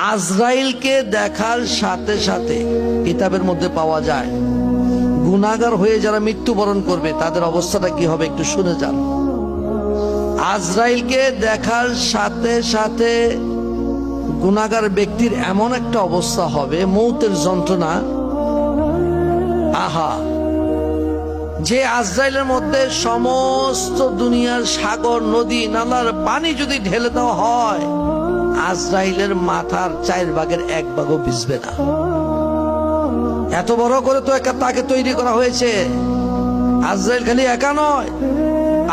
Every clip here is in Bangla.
আজরাইলকে দেখার সাথে সাথে কিতাবের মধ্যে পাওয়া যায় গুনাহগার হয়ে যারা মৃত্যুবরণ করবে তাদের অবস্থাটা কি হবে একটু শুনে যান। আজরাইলকে দেখার সাথে সাথে গুনাহগার ব্যক্তির এমন একটা অবস্থা হবে, মৌতের যন্ত্রণা, আহা, যে আজরাইলের মধ্যে সমস্ত দুনিয়ার সাগর নদী নালার পানি যদি ঢেলে দেওয়া হয়, আজরাইলের মাথার 4 ভাগের 1 ভাগও ভিজবে না। এত বড় করে তো তাকে তৈরি করা হয়েছে। আজরাইল খালি একা নয়।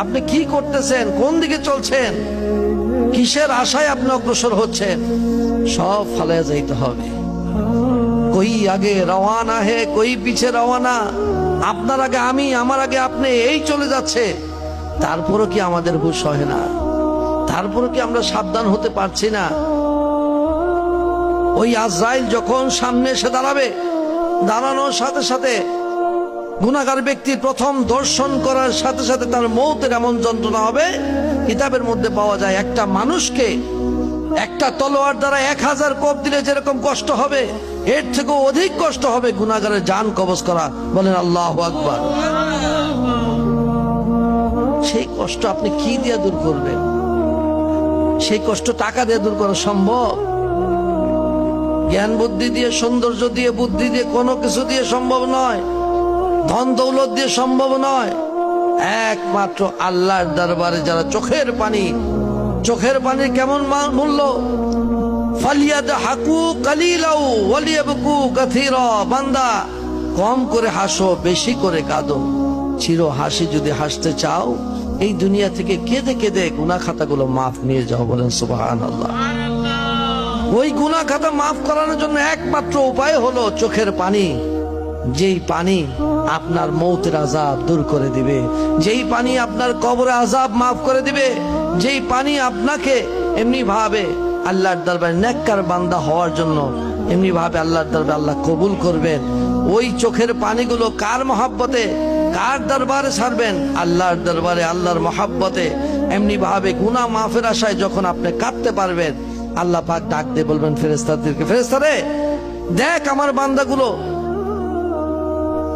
আপনি কি করতেছেন, কোন দিকে চলছেন, কিসের আশায় আপনি অগ্রসর হচ্ছেন, সব ফালাইয়া যাইতে হবে। কই আগে রওয়ানা হে, কই পিছে রওয়ানা, আপনার আগে আমি, আমার আগে আপনি, এই চলে যাচ্ছে। তারপরও কি আমাদের হুঁশ হয় না? তারপরও কি আমরা সাবধান হতে পারছি না? ওই আজরাইল যখন সামনে এসে দাঁড়াবে, দাঁড়ানোর সাথে সাথে গুনাহগার ব্যক্তির প্রথম দর্শন করার সাথে সাথে তার মৌতের এমন যন্ত্রণা হবে। কিতাবের মধ্যে পাওয়া যায় একটা মানুষকে একটা তলোয়ার দ্বারা 1000 কোপ দিলে যেরকম কষ্ট হবে, এর থেকেও অধিক কষ্ট হবে গুনাহগারের জান কবজ করা। বলেন আল্লাহু আকবার। সেই কষ্ট আপনি কি দিয়ে দূর করবেন? সেই কষ্ট টাকা দিয়ে দূর করা সম্ভব? জ্ঞান বুদ্ধি দিয়ে, সৌন্দর্য দিয়ে, বুদ্ধি দিয়ে, কোনো কিছু দিয়ে সম্ভব নয়। ধন দৌলত দিয়ে সম্ভব নয়। একমাত্র আল্লাহর দরবারে যারা চোখের পানির কেমন মূল্য, ফালিয়াদহাকু কালিলাও ওয়ালিয়াবকু কাসীরা। বান্দা, কম করে হাসো, বেশি করে কাঁদো। চির হাসি যদি হাসতে চাও, এই দুনিয়া থেকে কেঁদে কেঁদে গুনাহ খাতাগুলো মাফ নিয়ে যাও। বলেন সুবহানাল্লাহ। ওই গুনাহ খাতা মাফ করানোর জন্য একমাত্র উপায় হলো চোখের পানি। যেই পানি আপনার মৌতের আযাব দূর করে দিবে, যেই পানি আপনার কবরে আযাব মাফ করে দিবে, যেই পানি আপনাকে এমনি ভাবে আল্লাহর দরবারে নেককার বান্দা হওয়ার জন্য এমনি ভাবে আল্লাহর দরবারে আল্লাহ কবুল করবেন। ওই চোখের পানিগুলো কার মহব্বতে, কার দরবারে ছাড়বেন? আল্লাহর দরবারে, আল্লাহর মহব্বতে। এমনি ভাবে গুনাহ মাফের আশায় যখন আপনি কাঁদতে পারবেন, আল্লাহ পাক ডাক দিয়ে বলবেন ফেরেশতাদেরকে, ফেরেশতারে দেখ আমার বান্দাগুলো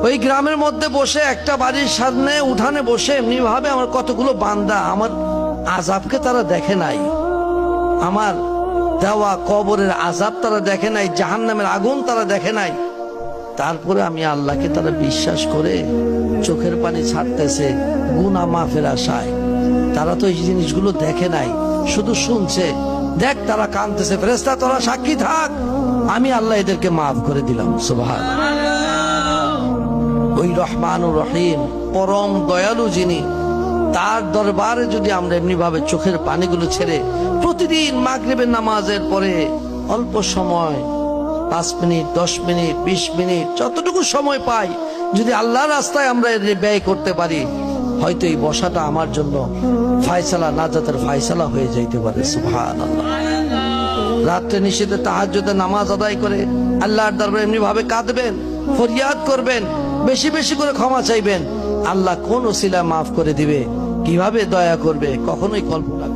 ওই গ্রামের মধ্যে বসে, একটা বাড়ির সামনে উঠানে বসে এমনি ভাবে আমার কতগুলো বান্দা আমার আযাবকে তারা দেখে নাই, আমার দেওয়া কবরের আযাব তারা দেখে নাই, জাহান্নামের আগুন তারা দেখে নাই। তারপরে আমি আল্লাহকে তারা বিশ্বাস করে চোখের পানি ছাড়তেছে গুনাহ মাফের আশায়। তারা তো এই জিনিসগুলো দেখে নাই, শুধু শুনছে। দেখ তারা কাঁদতেছে, ফেরেশতা তোরা সাক্ষী থাক, আমি আল্লাহ এদেরকে মাফ করে দিলাম। সুবহানাল্লাহ। ওই রহমানুর রহিম, পরম দয়ালু যিনি, তার দরবারে যদি আমরা এমনি ভাবে চোখের পানিগুলো ছেড়ে প্রতিদিন মাগরিবের নামাজের পরে অল্প সময়, 5 মিনিট, 10 মিনিট, 20 মিনিট, যতটুকু সময় পাই, যদি আল্লাহর রাস্তায় আমরা ব্যয় করতে পারি, হয়তো এই বসাটা আমার জন্য ফায়সালা, নাজাতের ফায়সালা হয়ে যাইতে পারে। সুবহানাল্লাহ। রাত্রে নিশীথে তাহাজ্জুদের নামাজ আদায় করে আল্লাহর দরবারে এমনি ভাবে কাঁদবেন, ফরিয়াদ করবেন, বেশি বেশি করে ক্ষমা চাইবেন। আল্লাহ কোন ওসিলা মাফ করে দিবে, কিভাবে দয়া করবে, কখনোই কল্পনা